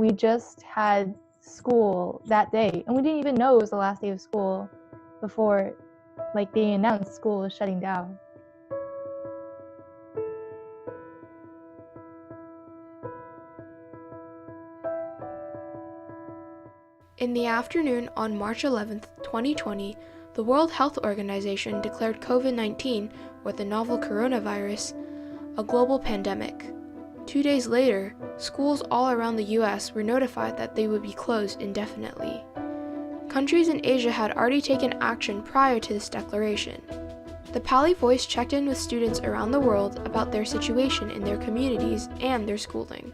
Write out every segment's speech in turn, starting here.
we just had school that day, and we didn't even know it was the last day of school before they announced school was shutting down. In the afternoon on March 11, 2020, the World Health Organization declared COVID-19, or the novel coronavirus, a global pandemic. 2 days later, schools all around the U.S. were notified that they would be closed indefinitely. Countries in Asia had already taken action prior to this declaration. The Pali Voice checked in with students around the world about their situation in their communities and their schooling.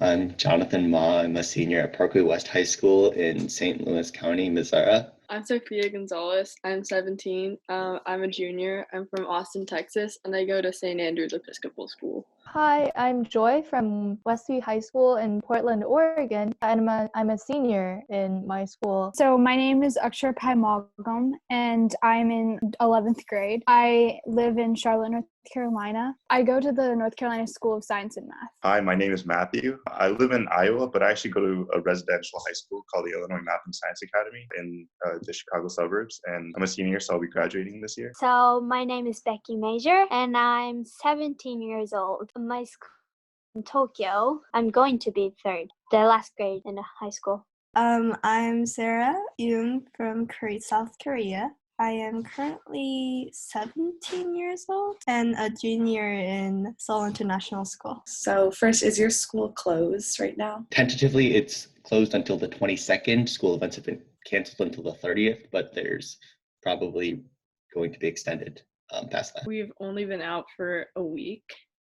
I'm Jonathan Ma. I'm a senior at Parkway West High School in St. Louis County, Missouri. I'm Sofia Gonzalez. I'm 17. I'm a junior. I'm from Austin, Texas, and I go to St. Andrew's Episcopal School. Hi, I'm Joy from Westview High School in Portland, Oregon, and I'm a senior in my school. So my name is Akshra Paimagam, and I'm in 11th grade. I live in Charlotte, North Carolina. I go to the North Carolina School of Science and Math. Hi, my name is Matthew. I live in Iowa, but I actually go to a residential high school called the Illinois Math and Science Academy in the Chicago suburbs, and I'm a senior, so I'll be graduating this year. So my name is Becky Major, and I'm 17 years old. My school in Tokyo. I'm going to be third, the last grade in high school. I'm Sarah Yoon from South Korea. I am currently 17 years old and a junior in Seoul International School. So first, is your school closed right now? Tentatively, it's closed until the 22nd. School events have been canceled until the 30th, but there's probably going to be extended past that. We've only been out for a week,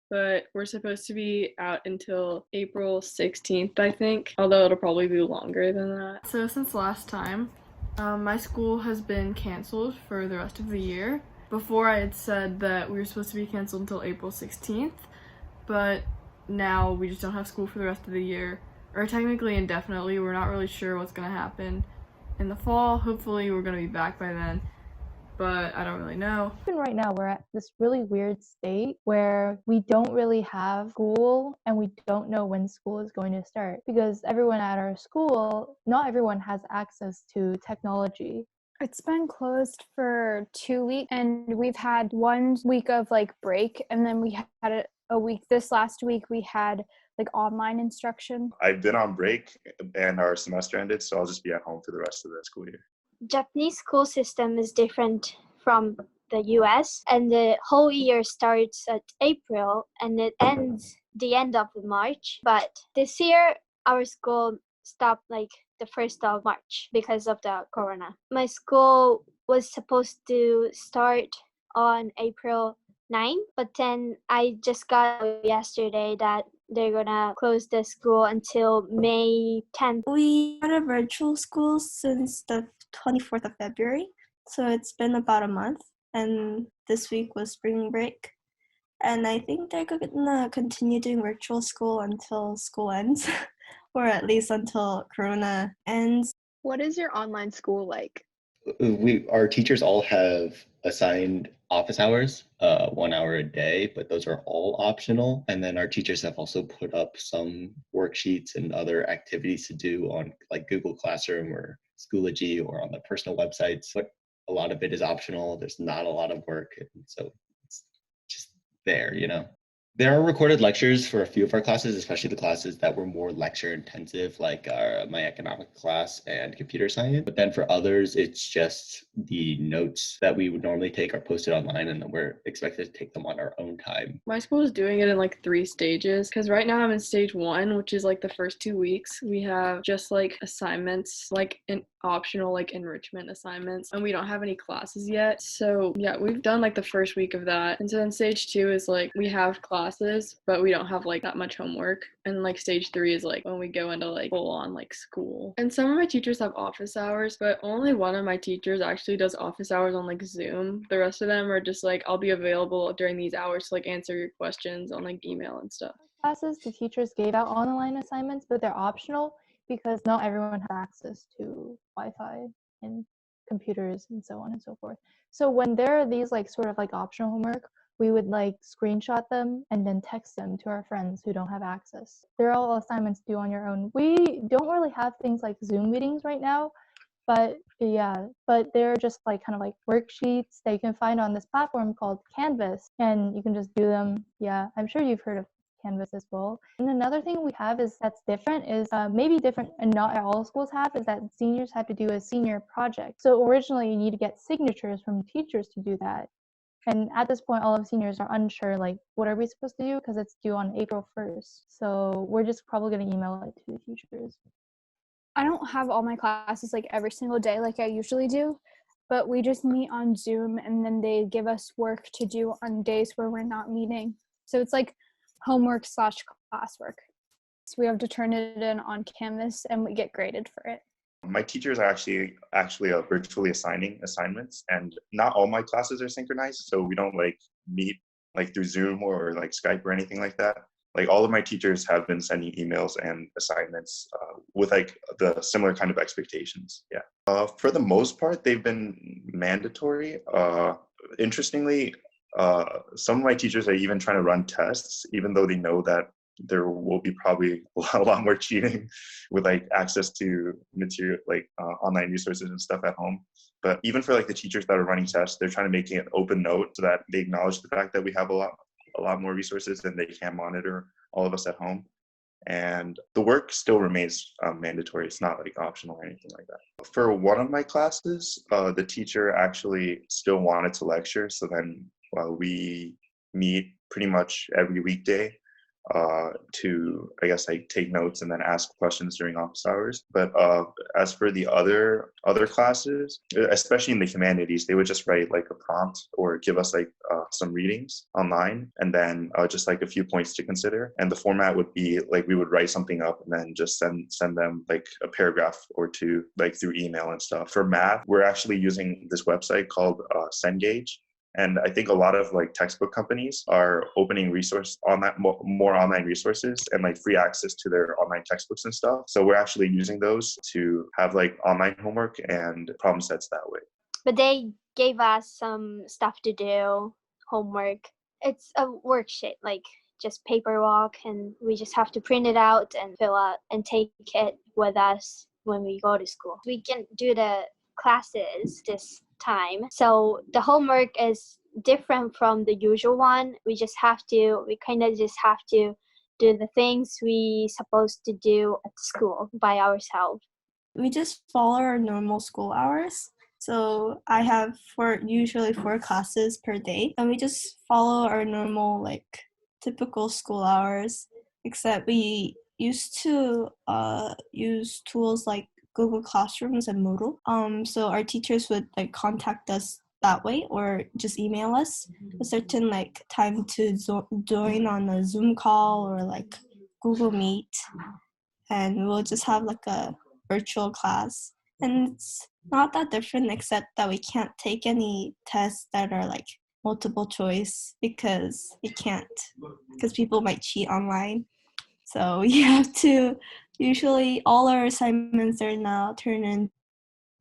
but we're supposed to be out until April 16th, I think, although it'll probably be longer than that. So since last time, my school has been canceled for the rest of the year. Before I had said that we were supposed to be canceled until April 16th, but now we just don't have school for the rest of the year, or technically indefinitely. We're not really sure what's going to happen in the fall. Hopefully we're going to be back by then, but I don't really know. Even right now, we're at this really weird state where we don't really have school and we don't know when school is going to start because everyone at our school, not everyone has access to technology. It's been closed for 2 weeks, and we've had 1 week of break, and then we had a week. This last week we had online instruction. I've been on break and our semester ended, so I'll just be at home for the rest of the school year. Japanese school system is different from the US, and the whole year starts at April and it ends the end of March. But this year, our school stopped the 1st of March because of the corona. My school was supposed to start on April 9, but then I just got yesterday that they're gonna close the school until May 10th. We had a virtual school since the 24th of February, so it's been about a month, and this week was spring break. And I think they're gonna continue doing virtual school until school ends, or at least until Corona ends. What is your online school like? Our teachers all have assigned office hours, 1 hour a day, but those are all optional. And then our teachers have also put up some worksheets and other activities to do on Google Classroom or Schoology or on the personal websites. But a lot of it is optional. There's not a lot of work, and so it's just there, There are recorded lectures for a few of our classes, especially the classes that were more lecture intensive, like my economic class and computer science. But then for others, it's just the notes that we would normally take are posted online, and then we're expected to take them on our own time. My school is doing it in 3 stages, because right now I'm in stage 1, which is the first 2 weeks. We have just assignments, an optional enrichment assignments, and we don't have any classes yet. So yeah, we've done the first week of that, and so then stage 2 is we have classes, but we don't have that much homework, and stage 3 is when we go into full on school. And some of my teachers have office hours, but only one of my teachers actually does office hours on Zoom. The rest of them are just I'll be available during these hours to answer your questions on email and stuff. Classes, the teachers gave out online assignments, but they're optional because not everyone has access to Wi-Fi and computers and so on and so forth. So when there are these sort of optional homework, we would like screenshot them and then text them to our friends who don't have access. They're all assignments due on your own. We don't really have things like Zoom meetings right now, but they're just like kind of like worksheets that you can find on this platform called Canvas, and you can just do them. Yeah, I'm sure you've heard of Canvas as well. And another thing we have is that's different is maybe different and not all schools have is that seniors have to do a senior project. So originally you need to get signatures from teachers to do that. And at this point, all of seniors are unsure, like, what are we supposed to do? Because it's due on April 1st. So we're just probably going to email it to the teachers. I don't have all my classes like every single day like I usually do, but we just meet on Zoom and then they give us work to do on days where we're not meeting. So it's like homework / classwork. So we have to turn it in on Canvas and we get graded for it. My teachers are actually virtually assigning assignments, and not all my classes are synchronized, so we don't like meet like through Zoom or like Skype or anything like that. Like all of my teachers have been sending emails and assignments with like the similar kind of expectations. Yeah. For the most part, they've been mandatory. Interestingly, some of my teachers are even trying to run tests, even though they know that there will be probably a lot more cheating with like access to material, like online resources and stuff at home. But even for like the teachers that are running tests, they're trying to make it an open note so that they acknowledge the fact that we have a lot more resources and they can monitor all of us at home. And the work still remains mandatory. It's not like optional or anything like that. For one of my classes, the teacher actually still wanted to lecture. So then we meet pretty much every weekday to, I guess, like take notes and then ask questions during office hours. But as for the other classes, especially in the humanities, they would just write like a prompt or give us like some readings online and then just like a few points to consider. And the format would be like we would write something up and then just send them like a paragraph or two like through email and stuff. For math, we're actually using this website called Cengage. And I think a lot of like textbook companies are opening more online resources and like free access to their online textbooks and stuff. So we're actually using those to have like online homework and problem sets that way. But they gave us some stuff to do, homework. It's a worksheet, like just paperwork, and we just have to print it out and fill out and take it with us when we go to school. We can do the classes this time. So the homework is different from the usual one. We kind of just have to do the things we supposed to do at school by ourselves. We just follow our normal school hours. So I have usually 4 classes per day, and we just follow our normal like typical school hours, except we used to use tools like Google Classrooms and Moodle. So our teachers would like contact us that way or just email us a certain like time to join on a Zoom call or like Google Meet, and we'll just have like a virtual class. And it's not that different except that we can't take any tests that are like multiple choice because people might cheat online. So you have to, usually all our assignments are now turned in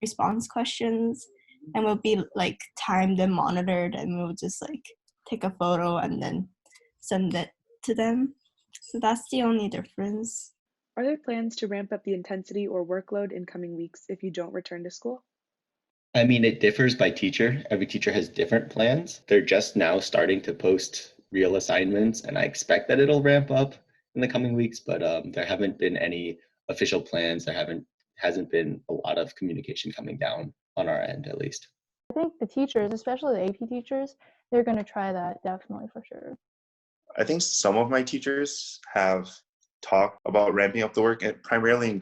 response questions and will be like timed and monitored, and we'll just like take a photo and then send it to them. So that's the only difference. Are there plans to ramp up the intensity or workload in coming weeks if you don't return to school? I mean, it differs by teacher. Every teacher has different plans. They're just now starting to post real assignments, and I expect that it'll ramp up in the coming weeks, but there haven't been any official plans. There hasn't been a lot of communication coming down on our end, at least. I think the teachers, especially the AP teachers, they're going to try that definitely for sure. I think some of my teachers have talked about ramping up the work, and primarily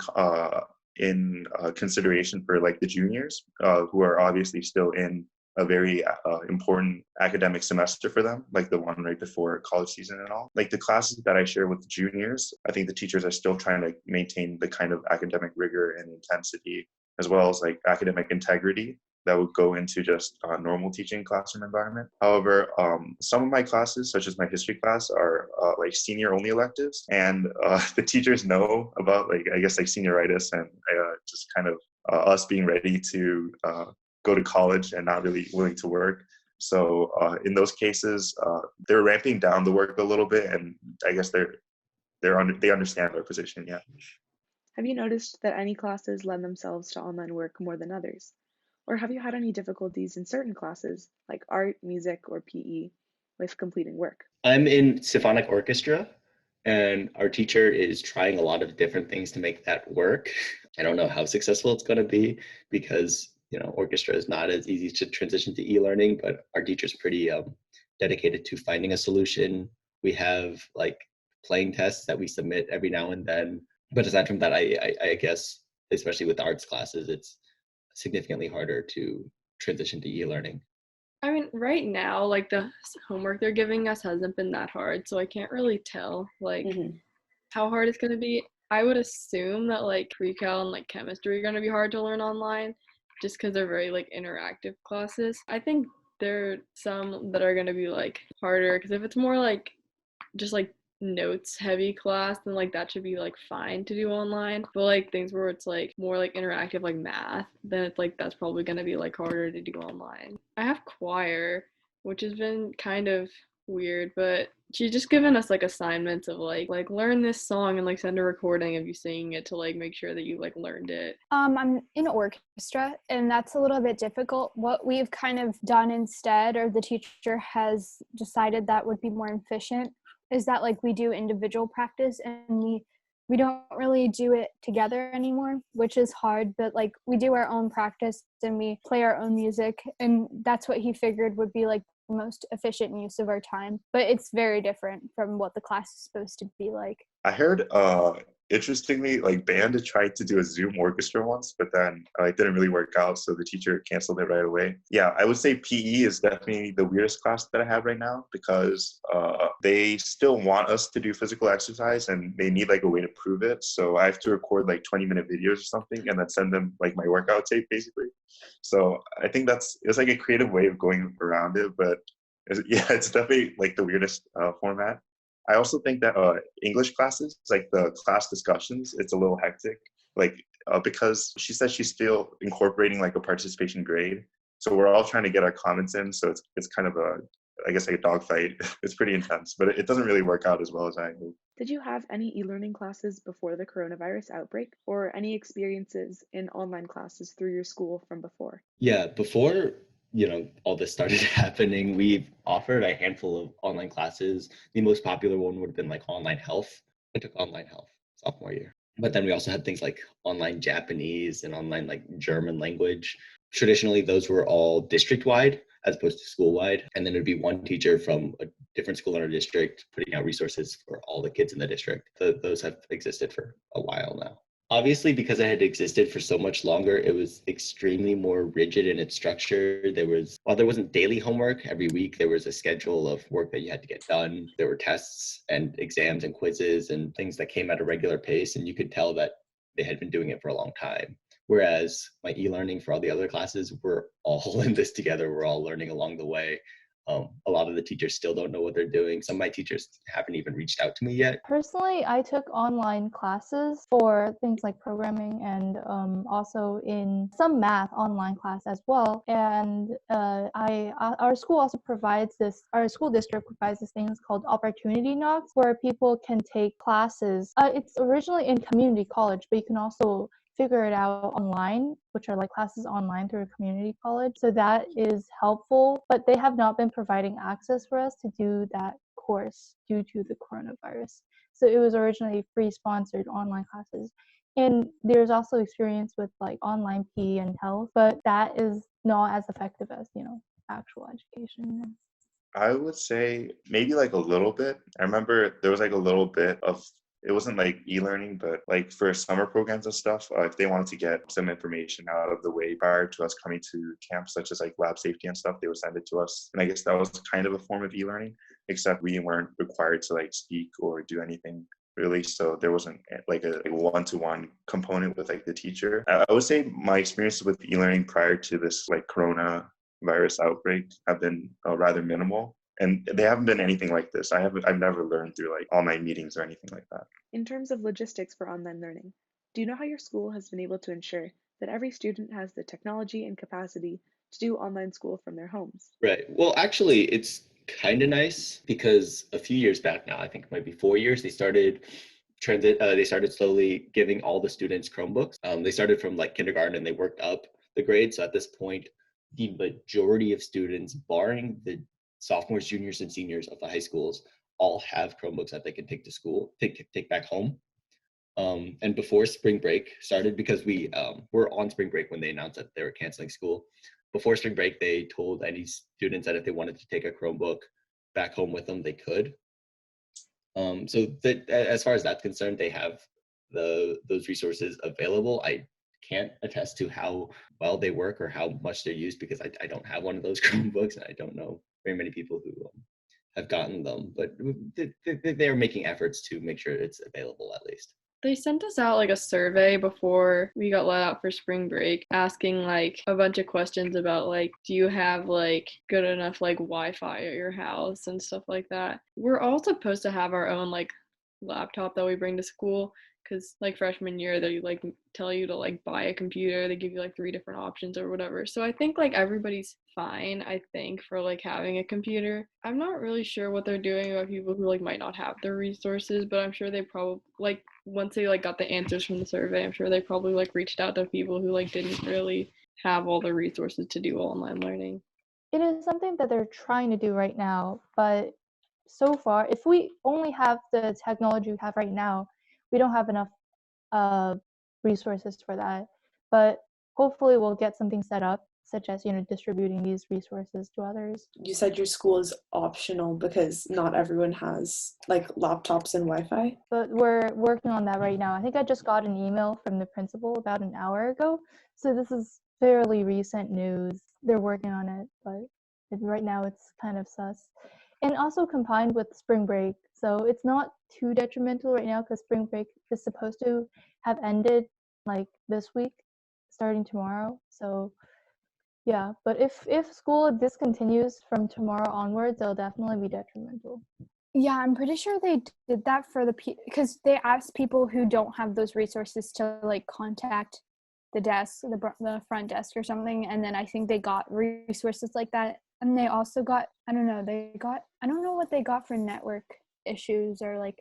in consideration for like the juniors who are obviously still in a very important academic semester for them, like the one right before college season and all. Like the classes that I share with the juniors, I think the teachers are still trying to maintain the kind of academic rigor and intensity, as well as like academic integrity that would go into just a normal teaching classroom environment. However, some of my classes, such as my history class, are like senior only electives, and the teachers know about like, I guess like senioritis and just kind of us being ready to go to college and not really willing to work. So in those cases, they're ramping down the work a little bit, and I guess they understand our position. Yeah. Have you noticed that any classes lend themselves to online work more than others? Or have you had any difficulties in certain classes, like art, music, or PE, with completing work? I'm in symphonic orchestra, and our teacher is trying a lot of different things to make that work. I don't know how successful it's going to be because orchestra is not as easy to transition to e-learning, but our teacher's pretty dedicated to finding a solution. We have like playing tests that we submit every now and then. But aside from that, I guess, especially with the arts classes, it's significantly harder to transition to e-learning. I mean, right now, like the homework they're giving us hasn't been that hard, so I can't really tell like how hard it's gonna be. I would assume that like pre-cal and like chemistry are gonna be hard to learn online, just because they're very like interactive classes. I think there are some that are gonna be like harder, because if it's more like just like notes heavy class, then like that should be like fine to do online. But like things where it's like more like interactive like math, then it's like that's probably gonna be like harder to do online. I have choir, which has been kind of weird, but she's just given us like assignments of like learn this song and like send a recording of you singing it to like make sure that you like learned it. I'm in orchestra, and that's a little bit difficult. What we've kind of done instead, or the teacher has decided that would be more efficient, is that like we do individual practice, and we don't really do it together anymore, which is hard, but like we do our own practice and we play our own music, and that's what he figured would be like the most efficient use of our time. But it's very different from what the class is supposed to be like. I heard interestingly, like band tried to do a Zoom orchestra once, but then it didn't really work out, so the teacher canceled it right away. Yeah, I would say PE is definitely the weirdest class that I have right now, because they still want us to do physical exercise and they need like a way to prove it. So I have to record like 20-minute videos or something and then send them like my workout tape basically. So I think it's like a creative way of going around it, but it's definitely like the weirdest format. I also think that English classes, like the class discussions, it's a little hectic, like because she says she's still incorporating like a participation grade. So we're all trying to get our comments in. So it's kind of I guess like a dogfight. It's pretty intense, but it doesn't really work out as well as I hope. Did you have any e-learning classes before the coronavirus outbreak, or any experiences in online classes through your school from before? Yeah, before all this started happening, we've offered a handful of online classes. The most popular one would have been like online health. I took online health sophomore year. But then we also had things like online Japanese and online like German language. Traditionally, those were all district-wide as opposed to school-wide. And then it would be one teacher from a different school in our district putting out resources for all the kids in the district. Those have existed for a while now. Obviously, because it had existed for so much longer, it was extremely more rigid in its structure. While there wasn't daily homework every week, there was a schedule of work that you had to get done. There were tests and exams and quizzes and things that came at a regular pace, and you could tell that they had been doing it for a long time. Whereas my e-learning for all the other classes, we're all in this together. We're all learning along the way. A lot of the teachers still don't know what they're doing. Some of my teachers haven't even reached out to me yet. Personally, I took online classes for things like programming and also in some math online class as well. And our school also provides our school district provides this thing called Opportunity Knocks, where people can take classes. It's originally in community college, but you can also figure it out online, which are like classes online through a community college. So that is helpful, but they have not been providing access for us to do that course due to the coronavirus. So it was originally free sponsored online classes. And there's also experience with like online PE and health, but that is not as effective as, actual education. I would say maybe like a little bit. I remember there was like a little bit of, it wasn't like e-learning, but like for summer programs and stuff, if they wanted to get some information out of the way prior to us coming to camp, such as like lab safety and stuff, they would send it to us. And I guess that was kind of a form of e-learning, except we weren't required to like speak or do anything really. So there wasn't like a one-to-one component with like the teacher. I would say my experiences with e-learning prior to this like coronavirus outbreak have been rather minimal. And they haven't been anything like this. I've never learned through like online meetings or anything like that. In terms of logistics for online learning, do you know how your school has been able to ensure that every student has the technology and capacity to do online school from their homes. Right. Well, actually, it's kind of nice because a few years back now, I think it might be 4 years, they started slowly giving all the students Chromebooks. They started from like kindergarten and they worked up the grades. So at this point, the majority of students, barring the sophomores, juniors, and seniors of the high schools, all have Chromebooks that they can take to school, take back home. And before spring break started, because we were on spring break when they announced that they were canceling school, before spring break, they told any students that if they wanted to take a Chromebook back home with them, they could. So that, as far as that's concerned, they have those resources available. I can't attest to how well they work or how much they're used because I don't have one of those Chromebooks, and I don't know very many people who have gotten them, but they're making efforts to make sure it's available at least. They sent us out like a survey before we got let out for spring break, asking like a bunch of questions about like, do you have like good enough like Wi-Fi at your house and stuff like that. We're all supposed to have our own like laptop that we bring to school, because like freshman year they like tell you to like buy a computer. They give you like 3 different options or whatever. So I think like everybody's fine, I think, for like having a computer. I'm not really sure what they're doing about people who like might not have the resources, but I'm sure they probably like once they like got the answers from the survey, I'm sure they probably like reached out to people who like didn't really have all the resources to do online learning. It is something that they're trying to do right now, but so far, if we only have the technology we have right now, we don't have enough resources for that. But hopefully we'll get something set up, such as, distributing these resources to others. You said your school is optional because not everyone has like laptops and Wi-Fi. But we're working on that right now. I think I just got an email from the principal about an hour ago. So this is fairly recent news. They're working on it, but right now it's kind of sus. And also combined with spring break. So it's not too detrimental right now because spring break is supposed to have ended like this week, starting tomorrow. So yeah, but if school discontinues from tomorrow onwards, it'll definitely be detrimental. Yeah, I'm pretty sure they did that for because they asked people who don't have those resources to like contact the desk, the front desk or something, and then I think they got resources like that. And they also got, I don't know what they got for network issues or like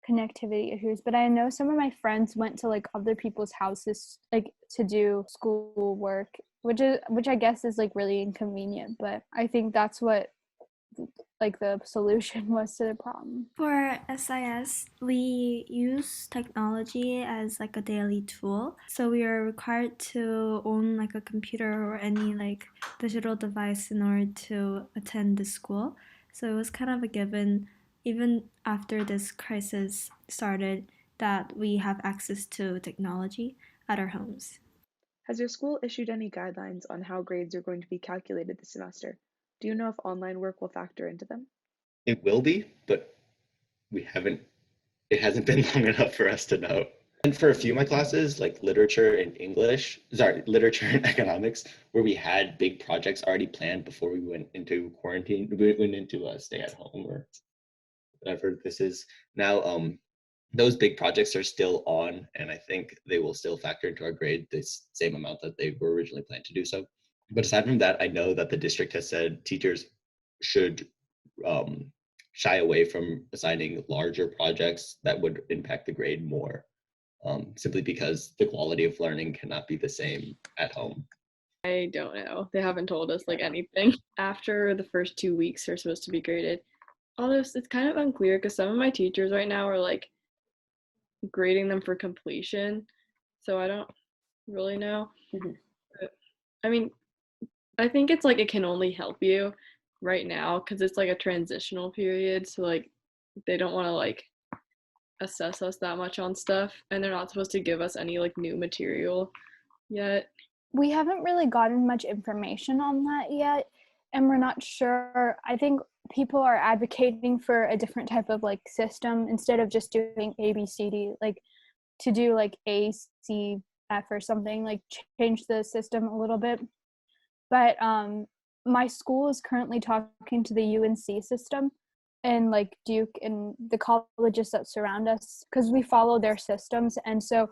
connectivity issues, but I know some of my friends went to like other people's houses like to do school work, which I guess is like really inconvenient, but I think that's what like the solution was to the problem. For SIS, we use technology as like a daily tool. So we are required to own like a computer or any like digital device in order to attend the school. So it was kind of a given, even after this crisis started, that we have access to technology at our homes. Has your school issued any guidelines on how grades are going to be calculated this semester? Do you know if online work will factor into them? It will be, but it hasn't been long enough for us to know. And for a few of my classes, like literature and economics, where we had big projects already planned before we went into quarantine, we went into stay at home or whatever this is now, those big projects are still on, and I think they will still factor into our grade the same amount that they were originally planned to do so. But aside from that, I know that the district has said teachers should shy away from assigning larger projects that would impact the grade more, simply because the quality of learning cannot be the same at home. I don't know. They haven't told us like anything. After the first 2 weeks are supposed to be graded. Although it's kind of unclear because some of my teachers right now are like grading them for completion. So I don't really know. Mm-hmm. But, I mean, I think it's like it can only help you right now because it's like a transitional period. So like they don't want to like assess us that much on stuff, and they're not supposed to give us any like new material yet. We haven't really gotten much information on that yet, and we're not sure. I think people are advocating for a different type of like system instead of just doing ABCD, like to do like ACF or something, like change the system a little bit. But my school is currently talking to the UNC system and like Duke and the colleges that surround us because we follow their systems, and so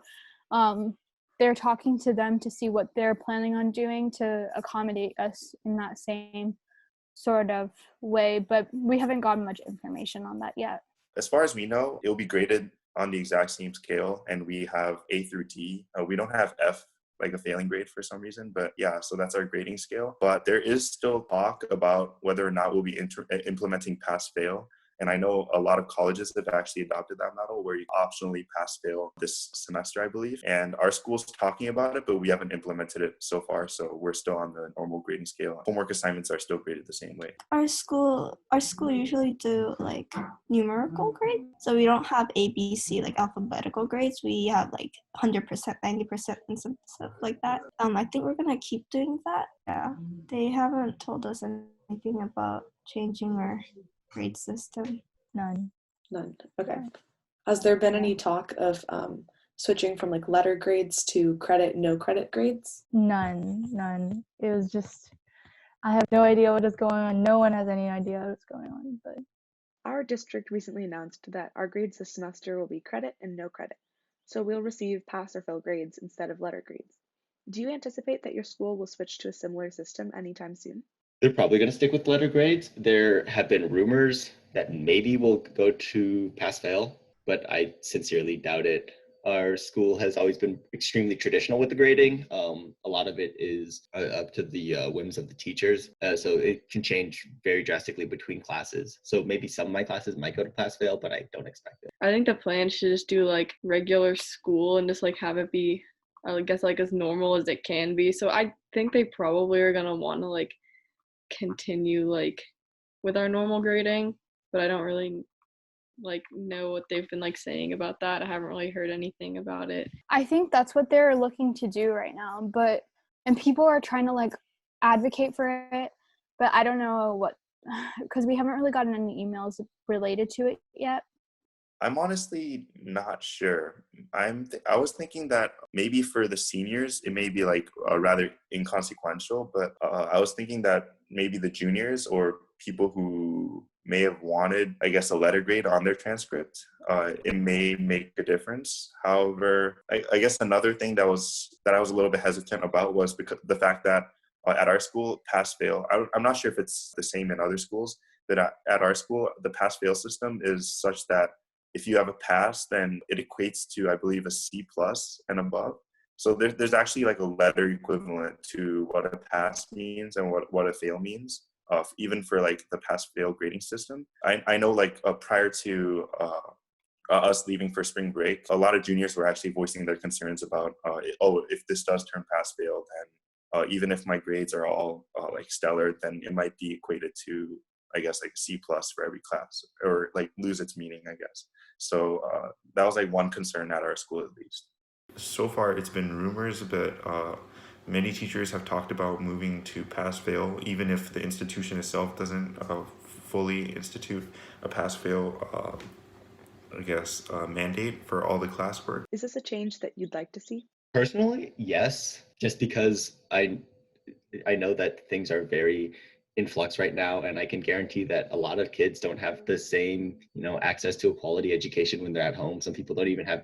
they're talking to them to see what they're planning on doing to accommodate us in that same sort of way, but we haven't gotten much information on that yet. As far as we know, it'll be graded on the exact same scale, and we have A through D. We don't have F, like a failing grade for some reason, but yeah, so that's our grading scale. But there is still talk about whether or not we'll be implementing pass-fail. And I know a lot of colleges have actually adopted that model where you optionally pass-fail this semester, I believe. And our school's talking about it, but we haven't implemented it so far. So we're still on the normal grading scale. Homework assignments are still graded the same way. Our school usually do like numerical grades. So we don't have A, B, C, like alphabetical grades. We have like 100%, 90% and some stuff like that. I think we're going to keep doing that. Yeah. They haven't told us anything about changing our grade system. None. Okay. Has there been any talk of switching from like letter grades to credit, no credit grades? None. It was just, I have no idea what is going on. No one has any idea what's going on. But Our district recently announced that our grades this semester will be credit and no credit. So we'll receive pass or fail grades instead of letter grades. Do you anticipate that your school will switch to a similar system anytime soon? They're probably going to stick with letter grades. There have been rumors that maybe we'll go to pass-fail, but I sincerely doubt it. Our school has always been extremely traditional with the grading. A lot of it is up to the whims of the teachers, so it can change very drastically between classes. So maybe some of my classes might go to pass-fail, but I don't expect it. I think the plan should just do like regular school and just like have it be, I guess, like as normal as it can be. So I think they probably are going to want to like continue like with our normal grading, but I don't really like know what they've been like saying about that. I haven't really heard anything about it. I think that's what they're looking to do right now, and people are trying to like advocate for it, but I don't know what, because we haven't really gotten any emails related to it yet. I'm honestly not sure. I was thinking that maybe for the seniors, it may be like rather inconsequential, but I was thinking that maybe the juniors or people who may have wanted, I guess, a letter grade on their transcript, it may make a difference. However, I guess another thing that I was a little bit hesitant about was because the fact that at our school, pass-fail, I'm not sure if it's the same in other schools, but at our school, the pass-fail system is such that if you have a pass, then it equates to, I believe, a C+ and above. So there's actually like a letter equivalent to what a pass means and what a fail means, even for like the pass-fail grading system. I know like prior to us leaving for spring break, a lot of juniors were actually voicing their concerns about, if this does turn pass-fail, then even if my grades are all like stellar, then it might be equated to, I guess, like C+ for every class, or like lose its meaning, I guess. So that was like one concern at our school at least. So far it's been rumors, but many teachers have talked about moving to pass-fail, even if the institution itself doesn't fully institute a pass-fail, mandate for all the classwork. Is this a change that you'd like to see? Personally, yes, just because I know that things are very in flux right now, and I can guarantee that a lot of kids don't have the same, access to a quality education when they're at home. Some people don't even have,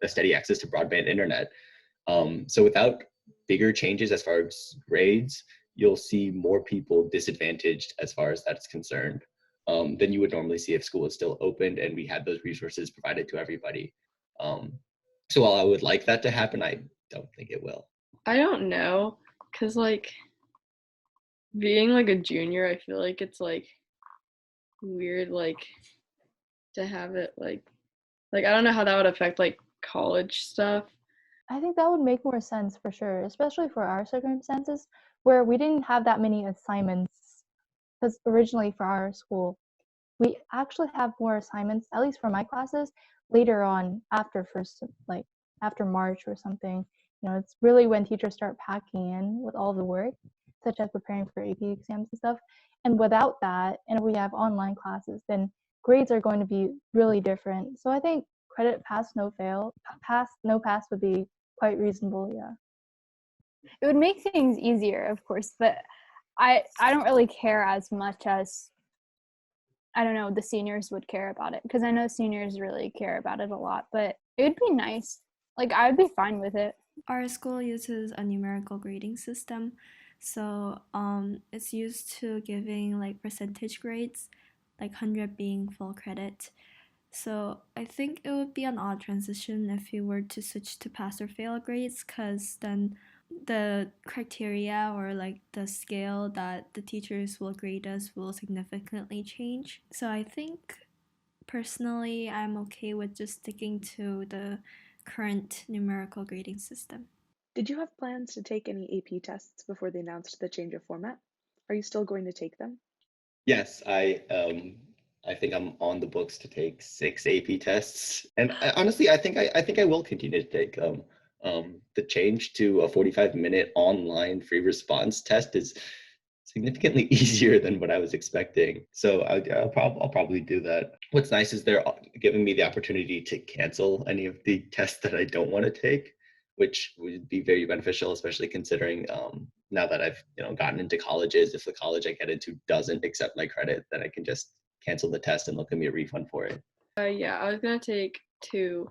a steady access to broadband internet. So without bigger changes as far as grades, you'll see more people disadvantaged as far as that's concerned than you would normally see if school is still opened and we had those resources provided to everybody. So while I would like that to happen, I don't think it will. I don't know, because like being like a junior, I feel like it's like weird like to have it like I don't know how that would affect like college stuff. I think that would make more sense for sure, especially for our circumstances where we didn't have that many assignments, because originally for our school we actually have more assignments, at least for my classes, later on after March or something. It's really when teachers start packing in with all the work, such as preparing for AP exams and stuff. And without that, and if we have online classes, then grades are going to be really different. So I think credit pass, no fail, pass, no pass would be quite reasonable, yeah. It would make things easier, of course, but I don't really care as much as, I don't know, the seniors would care about it, because I know seniors really care about it a lot, but it would be nice. Like, I would be fine with it. Our school uses a numerical grading system, so it's used to giving like percentage grades, like 100 being full credit. So I think it would be an odd transition if you were to switch to pass or fail grades, because then the criteria or like the scale that the teachers will grade us will significantly change. So I think personally I'm okay with just sticking to the current numerical grading system. Did you have plans to take any AP tests before they announced the change of format? Are you still going to take them? Yes, I think I'm on the books to take 6 AP tests, and honestly, I think I will continue to take the change to a 45-minute online free response test is significantly easier than what I was expecting. So I'll probably do that. What's nice is they're giving me the opportunity to cancel any of the tests that I don't want to take, which would be very beneficial, especially considering now that I've gotten into colleges. If the college I get into doesn't accept my credit, then I can just cancel the test and they'll give me a refund for it. Yeah, I was gonna take 2.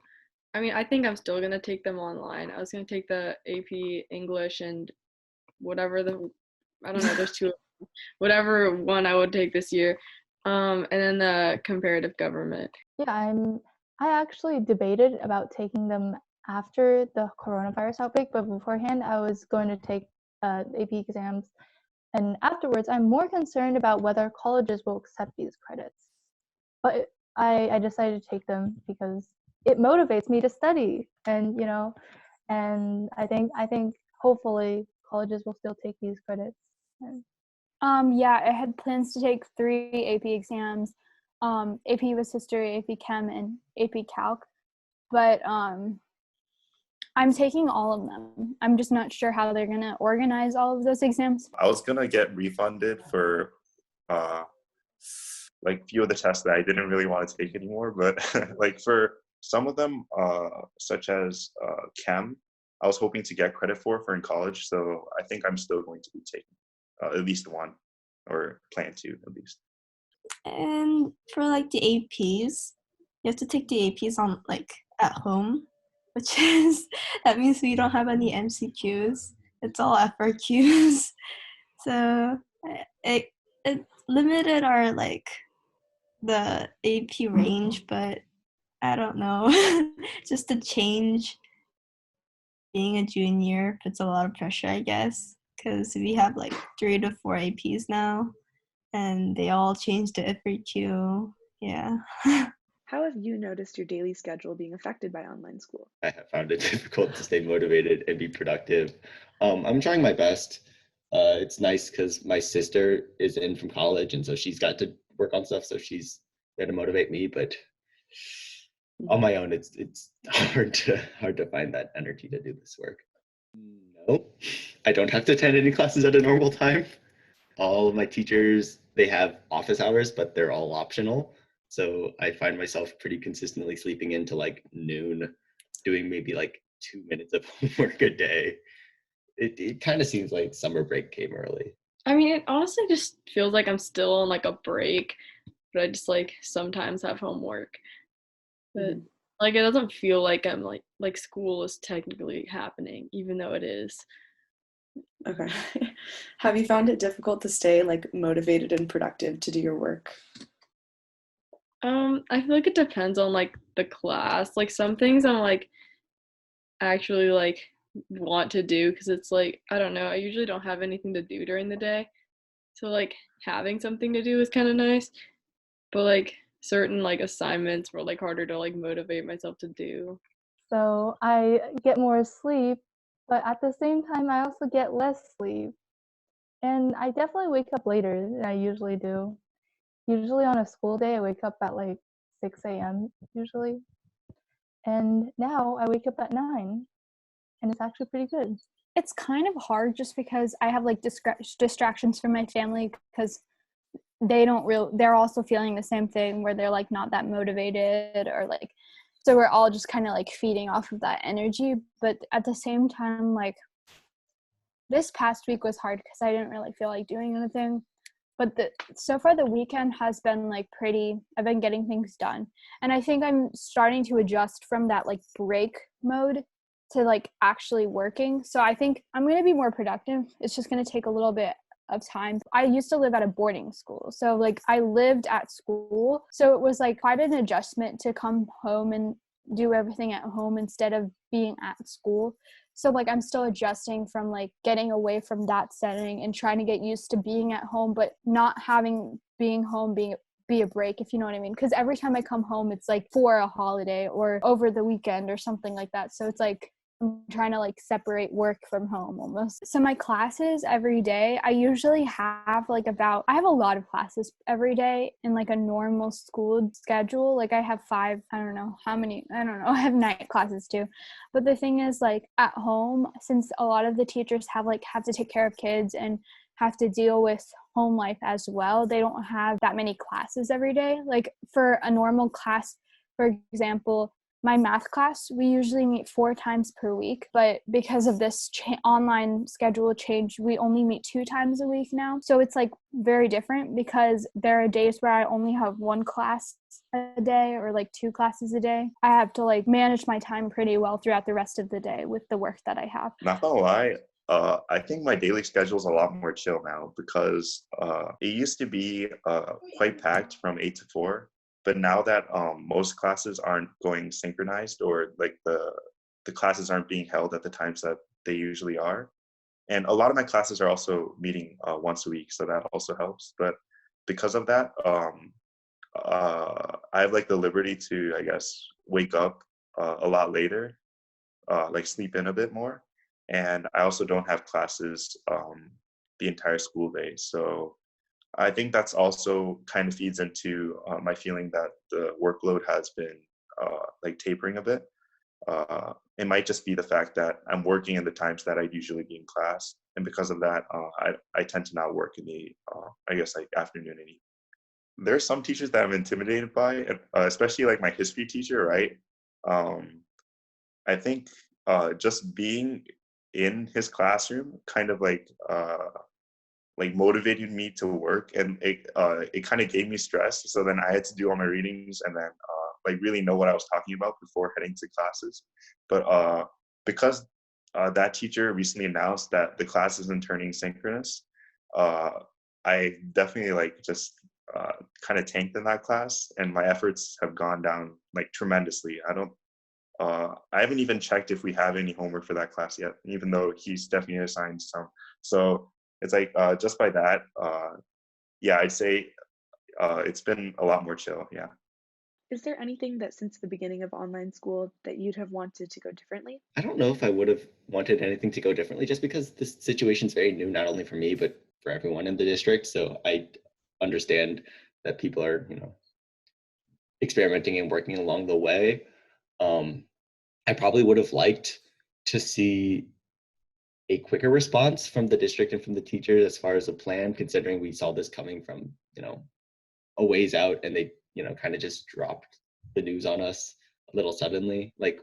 I mean, I think I'm still gonna take them online. I was gonna take the AP English and whatever I don't know, there's 2, whatever one I would take this year, and then the comparative government. Yeah, I actually debated about taking them after the coronavirus outbreak, but beforehand I was going to take AP exams, and afterwards I'm more concerned about whether colleges will accept these credits. But I decided to take them because it motivates me to study, and and I think hopefully colleges will still take these credits. Yeah, I had plans to take 3 AP exams, AP was History, AP Chem, and AP Calc, but I'm taking all of them. I'm just not sure how they're gonna organize all of those exams. I was gonna get refunded for like few of the tests that I didn't really want to take anymore, but like for some of them, such as Chem, I was hoping to get credit for in college. So I think I'm still going to be taking at least one, or plan to at least. And for like the APs, you have to take the APs on like at home, which is that means we don't have any MCQs. It's all FRQs. So it limited our like the AP range, but I don't know. Just the change being a junior puts a lot of pressure, I guess, because we have like 3 to 4 APs now, and they all changed to FAQ. Yeah. How have you noticed your daily schedule being affected by online school? I have found it difficult to stay motivated and be productive. I'm trying my best. It's nice because my sister is in from college, and so she's got to work on stuff, so she's there to motivate me. But on my own, it's hard to find that energy to do this work. No, I don't have to attend any classes at a normal time. All of my teachers, they have office hours, but they're all optional. So I find myself pretty consistently sleeping into like noon, doing maybe like 2 minutes of homework a day. It kind of seems like summer break came early. I mean, it honestly just feels like I'm still on like a break, but I just like sometimes have homework. But like it doesn't feel like I'm like school is technically happening, even though it is. Okay. Have you found it difficult to stay like motivated and productive to do your work? I feel like it depends on like the class. Like some things I'm like actually like want to do because it's like, I don't know, I usually don't have anything to do during the day. So like having something to do is kind of nice. But like certain like assignments were like harder to like motivate myself to do. So I get more sleep, but at the same time I also get less sleep. And I definitely wake up later than I usually do. Usually on a school day I wake up at like 6 a.m. usually. And now I wake up at 9, and it's actually pretty good. It's kind of hard just because I have like distractions from my family because they're also feeling the same thing where they're like not that motivated, or like, so we're all just kind of like feeding off of that energy. But at the same time, like this past week was hard because I didn't really feel like doing anything. But so far the weekend has been like I've been getting things done. And I think I'm starting to adjust from that like break mode to like actually working. So I think I'm going to be more productive. It's just going to take a little bit of time. I used to live at a boarding school. So like I lived at school. So it was like quite an adjustment to come home and do everything at home instead of being at school. So like I'm still adjusting from like getting away from that setting and trying to get used to being at home, but not having being home be a break, if you know what I mean. Because every time I come home, it's like for a holiday or over the weekend or something like that. So it's like I'm trying to like separate work from home almost. So my classes every day, I usually have like I have a lot of classes every day in like a normal school schedule. Like I have 5, I don't know how many, I don't know, I have night classes too. But the thing is like at home, since a lot of the teachers have to take care of kids and have to deal with home life as well, they don't have that many classes every day. Like for a normal class, for example, my math class, we usually meet 4 times per week, but because of this online schedule change, we only meet 2 times a week now. So it's like very different because there are days where I only have 1 class a day or like 2 classes a day. I have to like manage my time pretty well throughout the rest of the day with the work that I have. Not gonna lie, I think my daily schedule is a lot more chill now because it used to be quite packed from 8 to 4. But now that most classes aren't going synchronized, or like the classes aren't being held at the times that they usually are, and a lot of my classes are also meeting once a week, so that also helps. But because of that, I have like the liberty to, I guess, wake up a lot later, like sleep in a bit more, and I also don't have classes the entire school day, so I think that's also kind of feeds into my feeling that the workload has been like tapering a bit. It might just be the fact that I'm working in the times that I'd usually be in class, and because of that, I tend to not work in the I guess like afternoon and evening. There's some teachers that I'm intimidated by, especially like my history teacher, right? I think just being in his classroom kind of like motivated me to work, and it kind of gave me stress. So then I had to do all my readings and then like really know what I was talking about before heading to classes. But because that teacher recently announced that the class isn't turning synchronous, I definitely like just kind of tanked in that class, and my efforts have gone down like tremendously. I haven't even checked if we have any homework for that class yet, even though he's definitely assigned some. So it's like just by that, yeah, I'd say it's been a lot more chill. Yeah. Is there anything that since the beginning of online school that you'd have wanted to go differently? I don't know if I would have wanted anything to go differently, just because this situation's very new, not only for me, but for everyone in the district. So I understand that people are, experimenting and working along the way. I probably would have liked to see a quicker response from the district and from the teachers as far as a plan, considering we saw this coming from, a ways out, and they, kind of just dropped the news on us a little suddenly. Like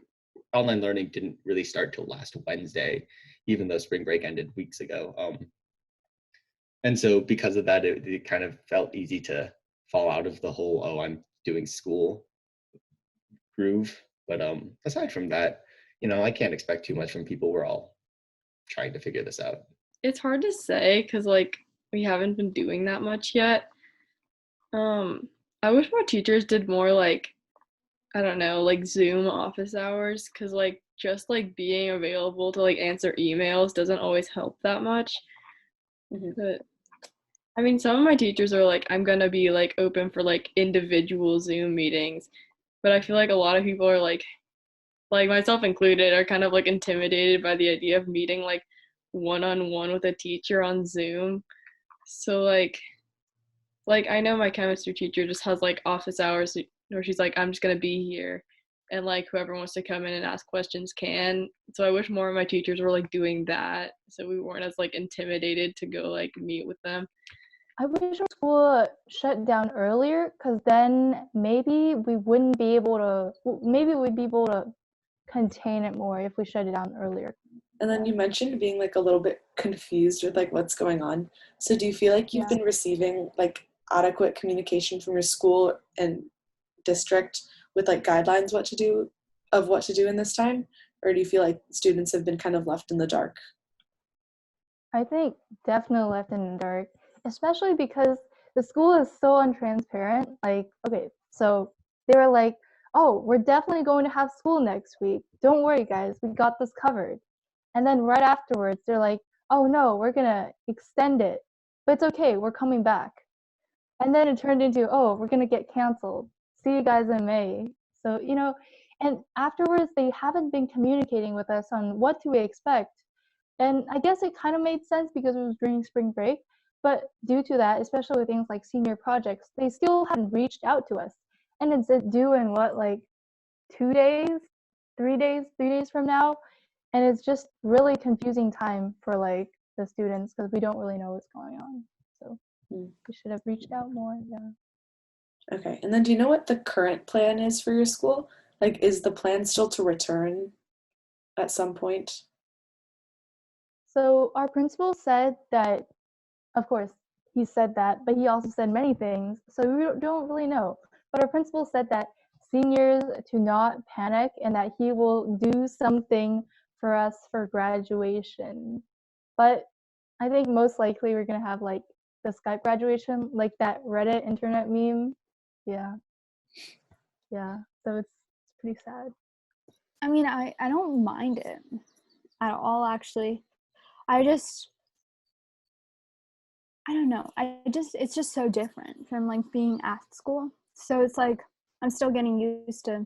online learning didn't really start till last Wednesday, even though spring break ended weeks ago. And so because of that, it kind of felt easy to fall out of the whole, oh, I'm doing school groove. But aside from that, I can't expect too much from people. We're all trying to figure this out. It's hard to say because like we haven't been doing that much yet. I wish more teachers did more like, I don't know, like Zoom office hours, because like just like being available to like answer emails doesn't always help that much. Mm-hmm. But I mean, some of my teachers are like, I'm gonna be like open for like individual Zoom meetings, but I feel like a lot of people are like myself included, are kind of like intimidated by the idea of meeting like one-on-one with a teacher on Zoom. So like I know my chemistry teacher just has like office hours where she's like, I'm just gonna be here, and like whoever wants to come in and ask questions can. So I wish more of my teachers were like doing that, so we weren't as like intimidated to go like meet with them. I wish our school shut down earlier, because then maybe we'd be able to contain it more if we shut it down earlier. And then you mentioned being like a little bit confused with like what's going on. So do you feel like you've been receiving like adequate communication from your school and district with like guidelines what to do in this time? or do you feel like students have been kind of left in the dark? I think definitely left in the dark, especially because the school is so untransparent. Like, okay, so they were like, oh, we're definitely going to have school next week. Don't worry, guys, we got this covered. And then right afterwards, they're like, oh no, we're gonna extend it, but it's okay, we're coming back. And then it turned into, oh, we're gonna get canceled. See you guys in May. So, and afterwards, they haven't been communicating with us on what do we expect. And I guess it kind of made sense because it was during spring break. But due to that, especially with things like senior projects, they still hadn't reached out to us. And it's due in what, like 2 days, 3 days, 3 days from now? And it's just really confusing time for like the students because we don't really know what's going on. So we should have reached out more. Yeah. Okay, and then do you know what the current plan is for your school? Like, is the plan still to return at some point? So our principal said that, of course, he said that, but he also said many things. So we don't really know. But our principal said that seniors to not panic and that he will do something for us for graduation. But I think most likely we're going to have like the Skype graduation, like that Reddit internet meme. Yeah. Yeah. So it's pretty sad. I mean, I don't mind it at all, actually. I don't know. It's just so different from like being at school. So it's like I'm still getting used to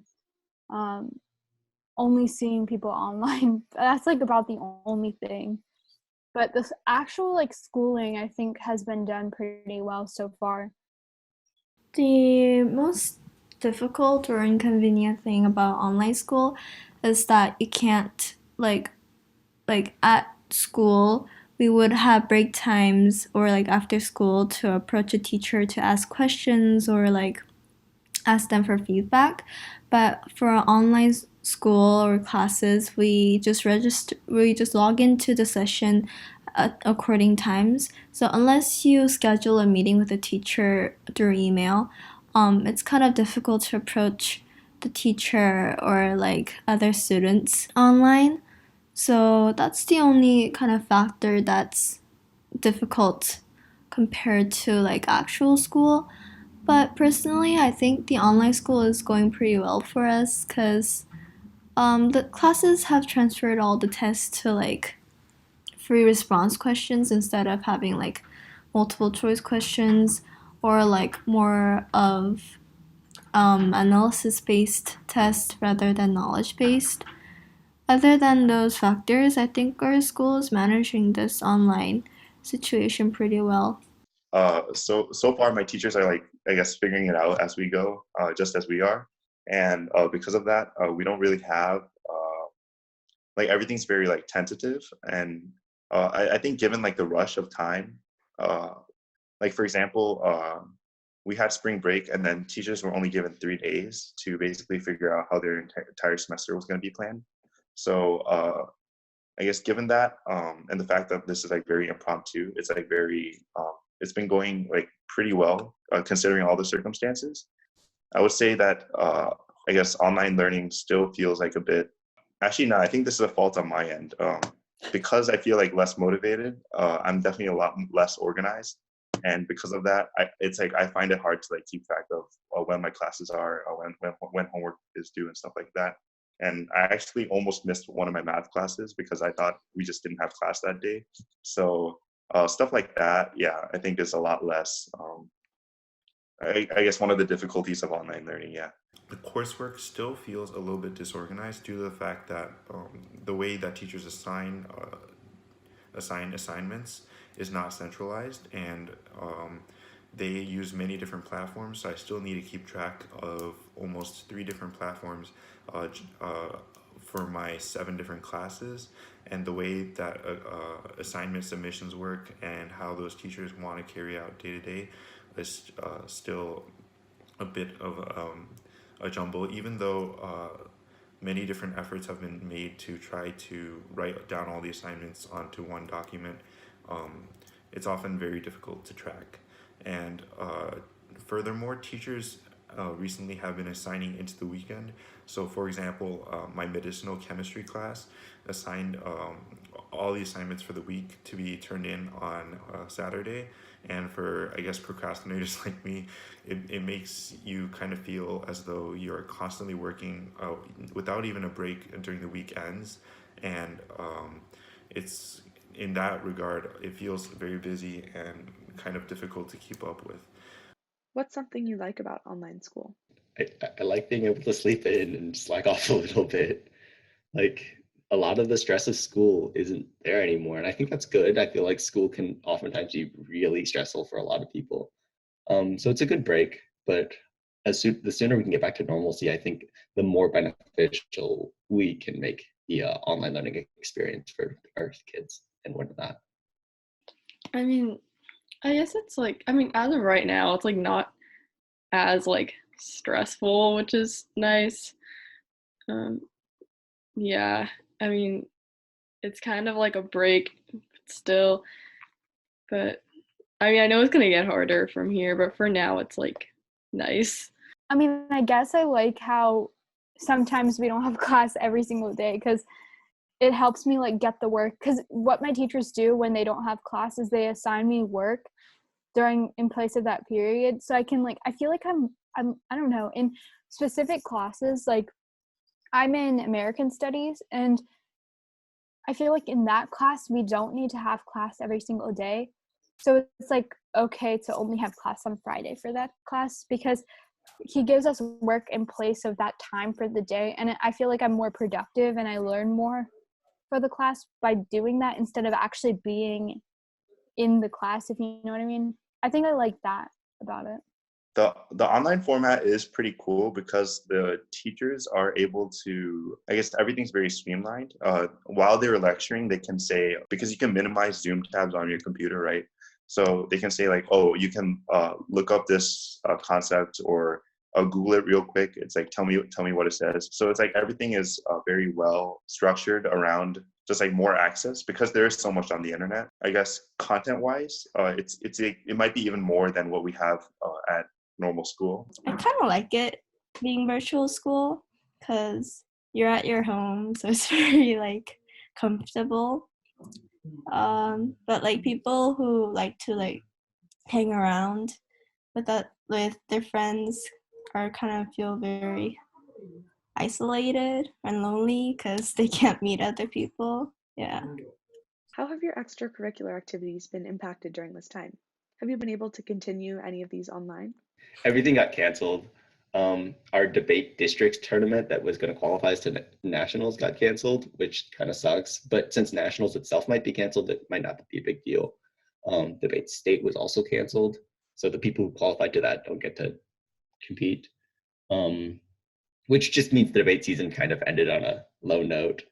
only seeing people online. That's like about the only thing. But this actual like schooling, I think, has been done pretty well so far. The most difficult or inconvenient thing about online school is that you can't like at school we would have break times or like after school to approach a teacher to ask questions or like ask them for feedback. But for online school or classes, we just log into the session according times. So unless you schedule a meeting with a teacher through email, it's kind of difficult to approach the teacher or like other students online. So that's the only kind of factor that's difficult compared to like actual school. But personally, I think the online school is going pretty well for us because the classes have transferred all the tests to like free response questions instead of having like multiple choice questions or like more of analysis based tests rather than knowledge based. Other than those factors, I think our school is managing this online situation pretty well. So far my teachers are like, I guess, figuring it out as we go, just as we are. And because of that, we don't really have, like everything's very like tentative. And I think given like the rush of time, like for example, we had spring break and then teachers were only given 3 days to basically figure out how their entire semester was going to be planned. So I guess given that, and the fact that this is like very impromptu, it's like very, it's been going like pretty well considering all the circumstances. I would say that I guess online learning still feels like a bit, actually no, I think this is a fault on my end. Because I feel like less motivated, I'm definitely a lot less organized. And because of that, it's like I find it hard to like keep track of when my classes are, or when homework is due and stuff like that. And I actually almost missed one of my math classes because I thought we just didn't have class that day. So stuff like that, yeah, I think is a lot less. I guess one of the difficulties of online learning, yeah. The coursework still feels a little bit disorganized due to the fact that the way that teachers assign assignments is not centralized, and they use many different platforms. So I still need to keep track of almost 3 different platforms for my 7 different classes, and the way that assignment submissions work and how those teachers want to carry out day to day is still a bit of a jumble, even though many different efforts have been made to try to write down all the assignments onto one document. It's often very difficult to track. And furthermore, teachers recently have been assigning into the weekend. So, for example, my medicinal chemistry class assigned all the assignments for the week to be turned in on Saturday. And for, I guess, procrastinators like me, it makes you kind of feel as though you're constantly working without even a break during the weekends. And it's in that regard, it feels very busy and kind of difficult to keep up with. What's something you like about online school? I like being able to sleep in and slack off a little bit. Like, a lot of the stress of school isn't there anymore, and I think that's good. I feel like school can oftentimes be really stressful for a lot of people. So it's a good break, but the sooner we can get back to normalcy, I think the more beneficial we can make the online learning experience for our kids and whatnot. I mean, I guess it's like, I mean, as of right now, it's like not as like stressful, which is nice. Yeah, I mean, it's kind of like a break still, but I mean, I know it's gonna get harder from here, but for now, it's like nice. I mean, I guess I like how sometimes we don't have class every single day because it helps me like get the work. Because what my teachers do when they don't have classes, they assign me work in place of that period, so I can like, I feel like I'm I don't know, in specific classes, like I'm in American Studies, and I feel like in that class we don't need to have class every single day, so it's like okay to only have class on Friday for that class because he gives us work in place of that time for the day, and I feel like I'm more productive and I learn more for the class by doing that instead of actually being in the class, if you know what I mean. I think I like that about it. The online format is pretty cool because the teachers are able to, I guess everything's very streamlined. While they're lecturing, they can say, because you can minimize Zoom tabs on your computer, right? So they can say like, oh, you can look up this concept or Google it real quick. It's like, tell me what it says. So it's like everything is very well structured around just like more access because there is so much on the internet. I guess content wise, it might be even more than what we have at normal school. I kind of like it being virtual school because you're at your home, so it's very like comfortable. But like people who like to like hang around with their friends are kind of feel very isolated and lonely because they can't meet other people. Yeah. How have your extracurricular activities been impacted during this time? Have you been able to continue any of these online? Everything got canceled. Our debate districts tournament that was going to qualify us to nationals got canceled, which kind of sucks. But since nationals itself might be canceled, it might not be a big deal. Debate state was also canceled, so the people who qualified to that don't get to compete. Which just means the debate season kind of ended on a low note.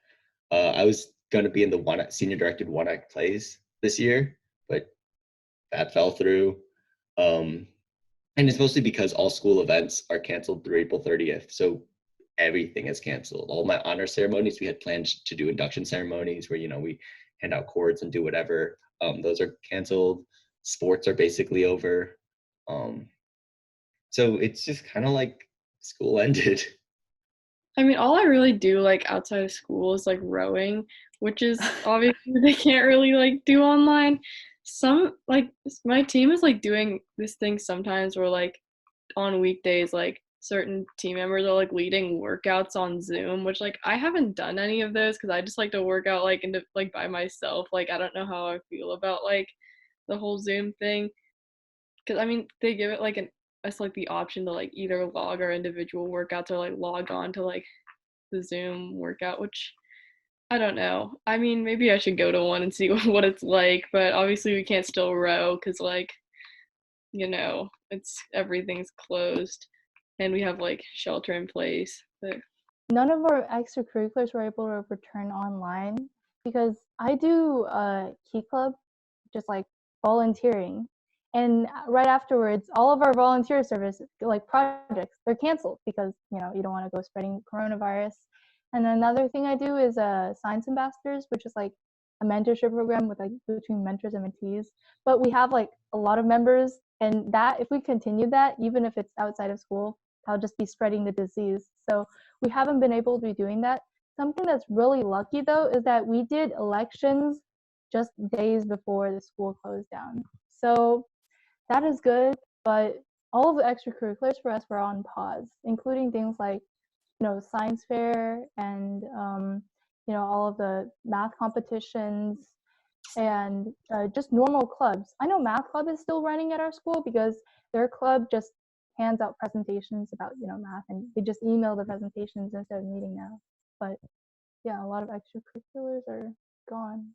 I was going to be in the senior directed one act plays this year, but that fell through. And it's mostly because all school events are canceled through April 30th. So everything is canceled. All my honor ceremonies, we had planned to do induction ceremonies where, we hand out cords and do whatever. Those are canceled. Sports are basically over. So it's just kind of like school ended. I mean, all I really do like outside of school is like rowing, which is obviously they can't really like do online. Some like my team is like doing this thing sometimes where like on weekdays like certain team members are like leading workouts on Zoom, which like I haven't done any of those because I just like to work out like by myself. Like I don't know how I feel about like the whole Zoom thing because I mean they give it like us like the option to like either log our individual workouts or like log on to like the Zoom workout, which I don't know. I mean, maybe I should go to one and see what it's like, but obviously we can't still row because like, everything's closed and we have like shelter in place. But none of our extracurriculars were able to return online because I do Key Club, just like volunteering. And right afterwards, all of our volunteer service, like projects, they're canceled because, you don't want to go spreading coronavirus. And another thing I do is Science Ambassadors, which is like a mentorship program with like between mentors and mentees. But we have like a lot of members, and that if we continue that, even if it's outside of school, I'll just be spreading the disease. So we haven't been able to be doing that. Something that's really lucky though is that we did elections just days before the school closed down. So that is good, but all of the extracurriculars for us were on pause, including things like, science fair and, all of the math competitions and just normal clubs. I know math club is still running at our school because their club just hands out presentations about, math, and they just email the presentations instead of meeting now. But yeah, a lot of extracurriculars are gone.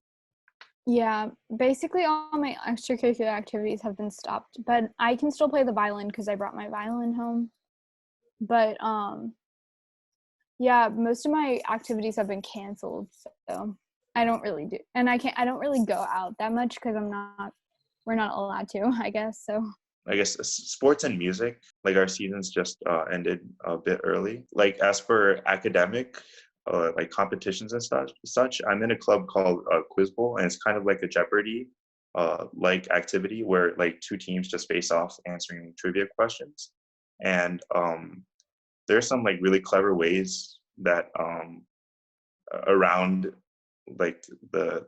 Yeah, basically all my extracurricular activities have been stopped, but I can still play the violin because I brought my violin home. But yeah, most of my activities have been canceled, so I don't really do, and I don't really go out that much because we're not allowed to, I guess. So I guess sports and music, like our seasons just ended a bit early. Like as for academic, like competitions and such, I'm in a club called Quiz Bowl, and it's kind of like a Jeopardy like activity where like two teams just face off answering trivia questions. And there's some like really clever ways that around like the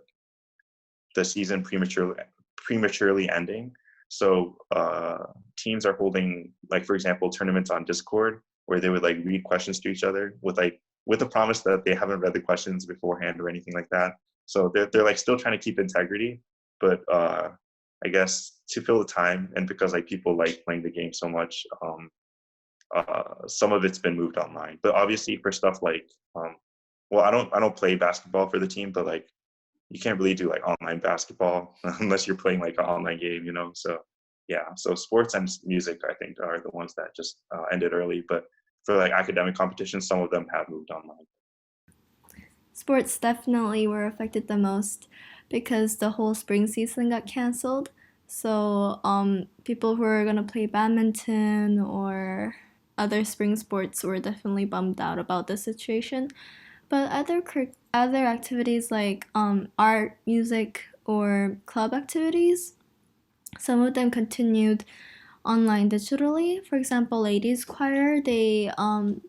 season prematurely ending. So teams are holding, like, for example, tournaments on Discord where they would like read questions to each other with the promise that they haven't read the questions beforehand or anything like that. So they're like still trying to keep integrity, but I guess to fill the time, and because like people like playing the game so much, some of it's been moved online. But obviously for stuff like well, I don't play basketball for the team, but like you can't really do like online basketball unless you're playing like an online game, So yeah, so sports and music I think are the ones that just ended early. But for like academic competitions, some of them have moved online. Sports definitely were affected the most because the whole spring season got canceled. So people who are gonna play badminton or other spring sports were definitely bummed out about the situation. But other activities like art, music, or club activities, some of them continued online digitally. For example, ladies choir, they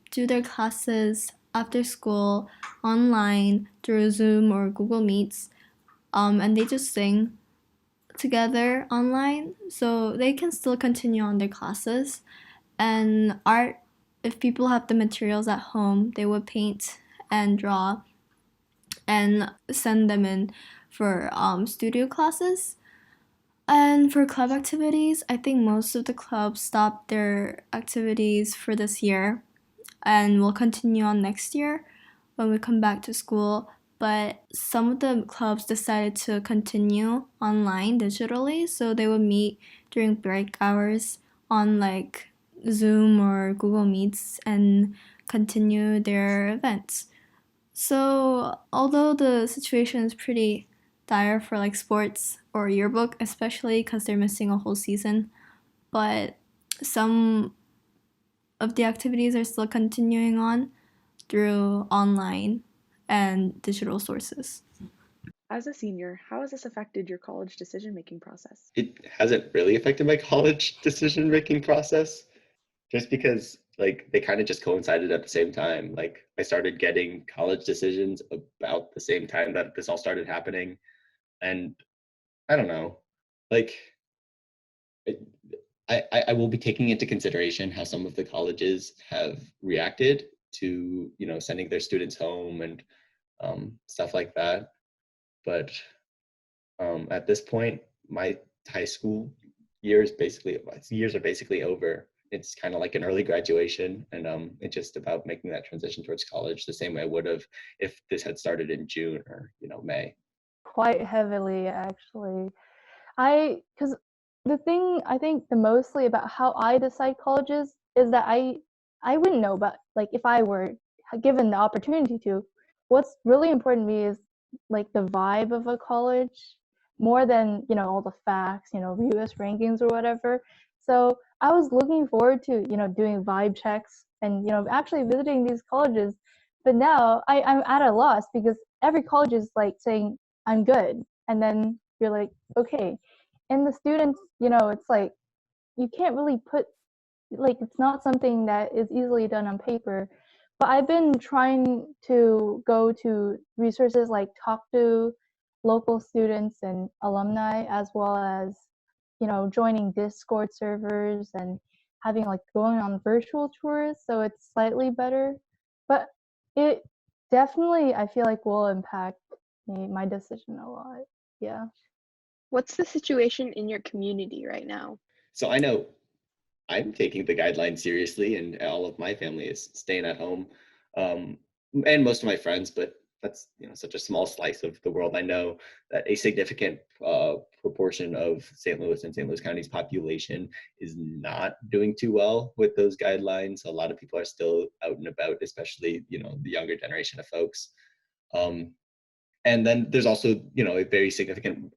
do their classes after school online through Zoom or Google Meets, and they just sing together online, so they can still continue on their classes. And art, if people have the materials at home, they would paint and draw and send them in for studio classes. And for club activities, I think most of the clubs stopped their activities for this year and will continue on next year when we come back to school. But some of the clubs decided to continue online digitally, so they would meet during break hours on like Zoom or Google Meets and continue their events. So although the situation is pretty dire for like sports or yearbook, especially because they're missing a whole season, but some of the activities are still continuing on through online and digital sources. As a senior, how has this affected your college decision-making process? It hasn't really affected my college decision-making process, just because like they kind of just coincided at the same time. Like I started getting college decisions about the same time that this all started happening. And I don't know, like I will be taking into consideration how some of the colleges have reacted to, sending their students home and stuff like that. But at this point, my high school years are basically over. It's kind of like an early graduation, and it's just about making that transition towards college the same way I would have if this had started in June or May. Quite heavily, actually. Because the thing I think the mostly about how I decide colleges is that I wouldn't know, but like if I were given the opportunity to, what's really important to me is like the vibe of a college more than all the facts, US rankings or whatever. So I was looking forward to doing vibe checks and actually visiting these colleges, but now I'm at a loss because every college is like saying I'm good, and then you're like, okay. And the students, it's like you can't really put like it's not something that is easily done on paper. But I've been trying to go to resources like talk to local students and alumni, as well as, you know, joining Discord servers and having like going on virtual tours, so it's slightly better. But it definitely, I feel like, will impact my decision a lot. Yeah. What's the situation in your community right now? So I know I'm taking the guidelines seriously, and all of my family is staying at home, and most of my friends. But that's, you know, such a small slice of the world. I know that a significant proportion of St. Louis and St. Louis County's population is not doing too well with those guidelines. A lot of people are still out and about, especially, you know, the younger generation of folks. And then there's also, you know, a very significant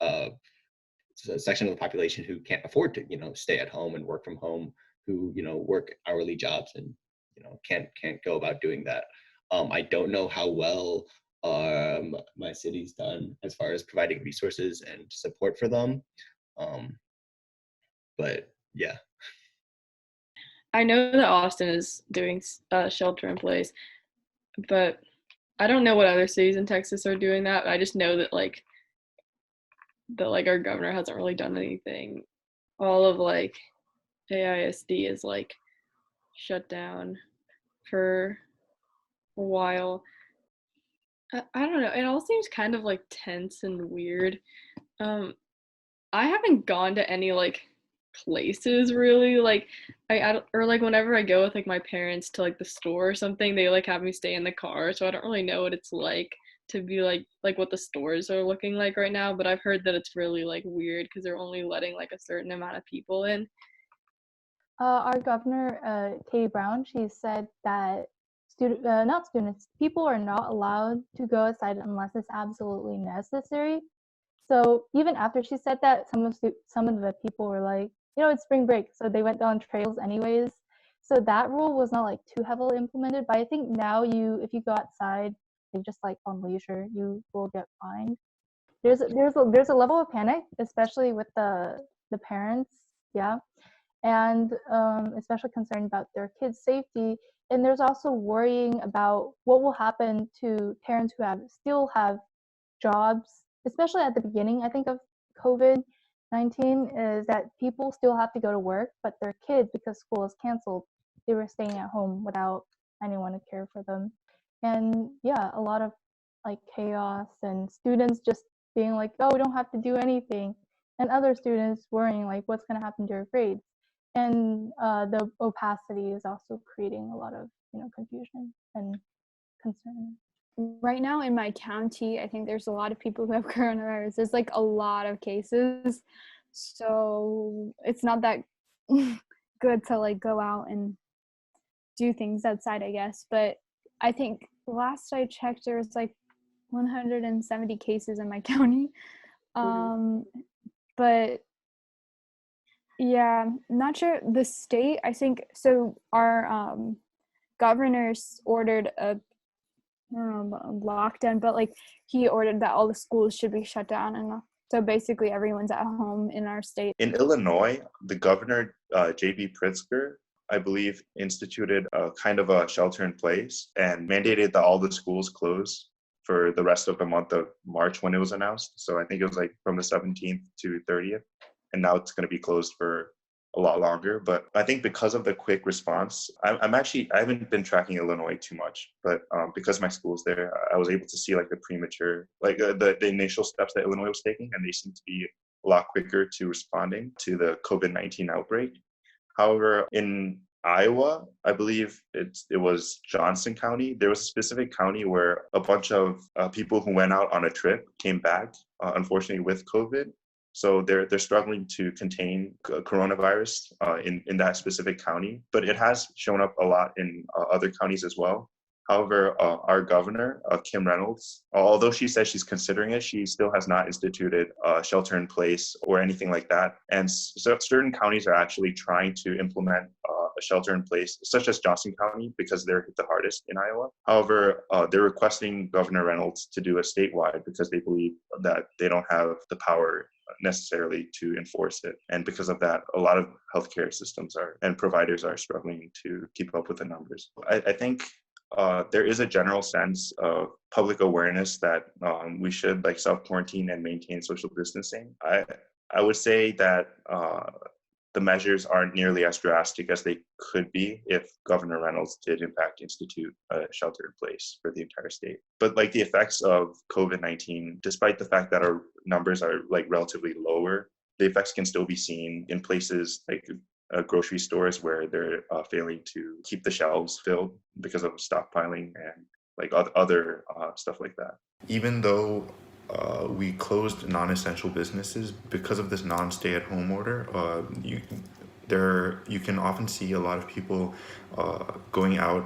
section of the population who can't afford to, you know, stay at home and work from home, who, you know, work hourly jobs and, you know, can't go about doing that. I don't know how well my city's done as far as providing resources and support for them. But yeah. I know that Austin is doing shelter in place, but I don't know what other cities in Texas are doing that. I just know that like our governor hasn't really done anything. All of like AISD is like shut down for a while. I don't know. It all seems kind of like tense and weird. I haven't gone to any like places really. Like or like whenever I go with like my parents to like the store or something, they like have me stay in the car, so I don't really know what it's like to be like what the stores are looking like right now. But I've heard that it's really like weird because they're only letting like a certain amount of people in. Our governor, Katie Brown, she said that people are not allowed to go outside unless it's absolutely necessary. So even after she said that, some of the people were like, you know, it's spring break, so they went down trails anyways. So that rule was not like too heavily implemented. But I think now if you go outside, just like on leisure, you will get fined. There's a level of panic, especially with the parents, yeah, and especially concerned about their kids' safety. And there's also worrying about what will happen to parents who still have jobs, especially at the beginning, I think, of COVID-19, is that people still have to go to work, but their kids, because school is canceled, they were staying at home without anyone to care for them. And yeah, a lot of like chaos and students just being like, oh, we don't have to do anything, and other students worrying like what's going to happen to your grades. And the opacity is also creating a lot of, you know, confusion and concern. Right now in my county, I think there's a lot of people who have coronavirus. There's like a lot of cases, so it's not that good to like go out and do things outside, I guess. But I think last I checked, there was like 170 cases in my county. But yeah, not sure. The state, I think, so our governors ordered a lockdown, but like he ordered that all the schools should be shut down, and so basically everyone's at home in our state. In Illinois, the governor, J.B. Pritzker, I believe, instituted a kind of a shelter in place and mandated that all the schools close for the rest of the month of March when it was announced. So I think it was like from the 17th to 30th, and now it's going to be closed for a lot longer. But I think because of the quick response, I haven't been tracking Illinois too much, but because my school's there, I was able to see like the premature, like the initial steps that Illinois was taking, and they seem to be a lot quicker to responding to the COVID-19 outbreak. However, in Iowa, I believe it was Johnson County. There was a specific county where a bunch of people who went out on a trip came back, unfortunately, with COVID. So they're struggling to contain coronavirus in that specific county, but it has shown up a lot in other counties as well. However, our governor, Kim Reynolds, although she says she's considering it, she still has not instituted shelter in place or anything like that. And so certain counties are actually trying to implement a shelter in place, such as Johnson County, because they're hit the hardest in Iowa. However, they're requesting Governor Reynolds to do a statewide because they believe that they don't have the power necessarily to enforce it. And because of that, a lot of healthcare systems and providers are struggling to keep up with the numbers. I think there is a general sense of public awareness that we should like self-quarantine and maintain social distancing. I would say that the measures aren't nearly as drastic as they could be if Governor Reynolds did in fact institute a shelter in place for the entire state. But like the effects of COVID-19, despite the fact that our numbers are like relatively lower, the effects can still be seen in places like grocery stores where they're failing to keep the shelves filled because of stockpiling and like other stuff like that. Even though we closed non-essential businesses because of this non-stay-at-home order, you can often see a lot of people going out,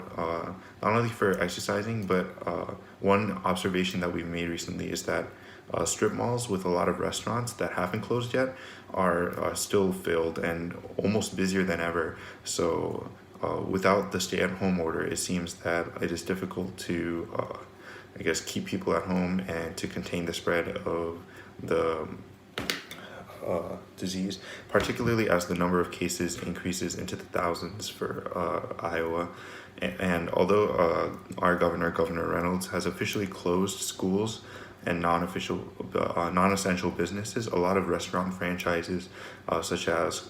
not only for exercising, but one observation that we've made recently is that strip malls with a lot of restaurants that haven't closed yet are still filled and almost busier than ever. So without the stay-at-home order, it seems that it is difficult to keep people at home and to contain the spread of the disease, particularly as the number of cases increases into the thousands for Iowa. And although our Governor Reynolds, has officially closed schools and non-essential businesses, a lot of restaurant franchises, such as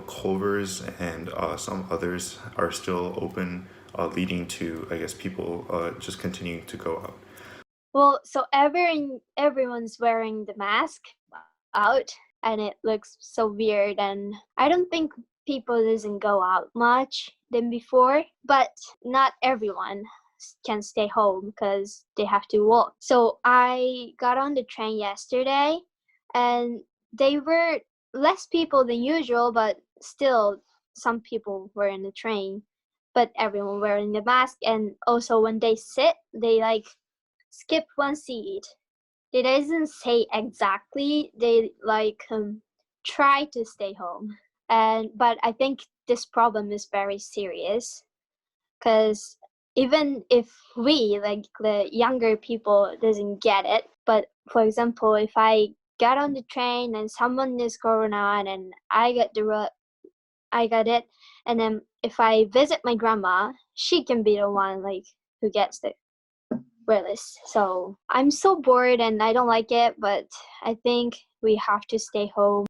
Culver's and some others, are still open, leading to, people just continuing to go out. Well, so everyone's wearing the mask out, and it looks so weird, and I don't think people doesn't go out much than before, but not everyone can stay home because they have to work. So I got on the train yesterday, and they were less people than usual, but still some people were in the train, but everyone wearing the mask. And also when they sit, they skip one seat. It doesn't say exactly, they try to stay home. But I think this problem is very serious, because even if we, the younger people, doesn't get it, but for example, if I get on the train and someone is corona and I got it, and then if I visit my grandma, she can be the one who gets the virus. So I'm so bored and I don't like it, but I think we have to stay home.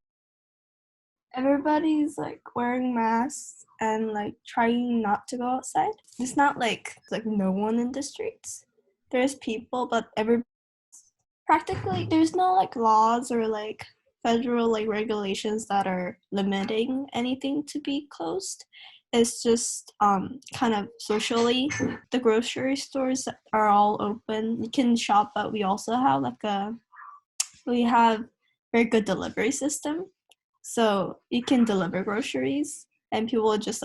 Everybody's wearing masks and trying not to go outside. It's not like no one in the streets. There's people, but practically there's no laws or federal regulations that are limiting anything to be closed. It's just kind of socially. The grocery stores are all open. You can shop, but we also have we have very good delivery system. So you can deliver groceries and people will just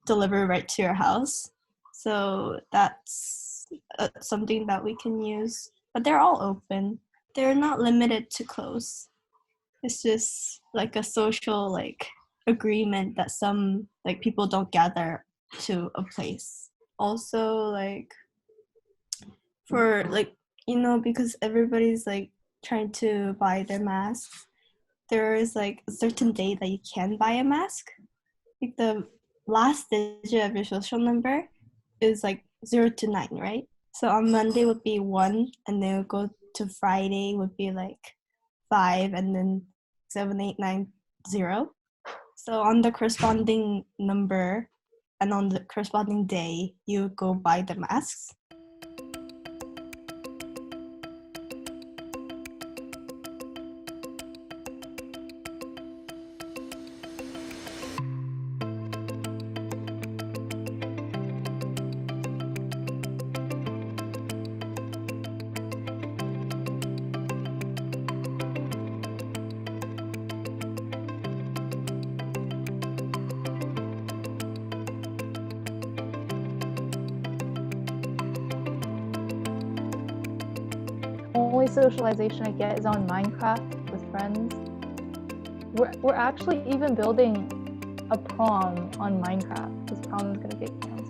deliver right to your house. So that's something that we can use. But they're all open. They're not limited to close. It's just a social agreement that some people don't gather to a place. Also for because everybody's trying to buy their masks, there is a certain day that you can buy a mask. The last digit of your social number is 0 to 9, right? So on Monday would be 1, and then go to Friday would be 5, and then 7, 8, 9, 0. So on the corresponding number and on the corresponding day, you go buy the masks. Only socialization I get is on Minecraft with friends. We're actually even building a prom on Minecraft. This prom is gonna get canceled.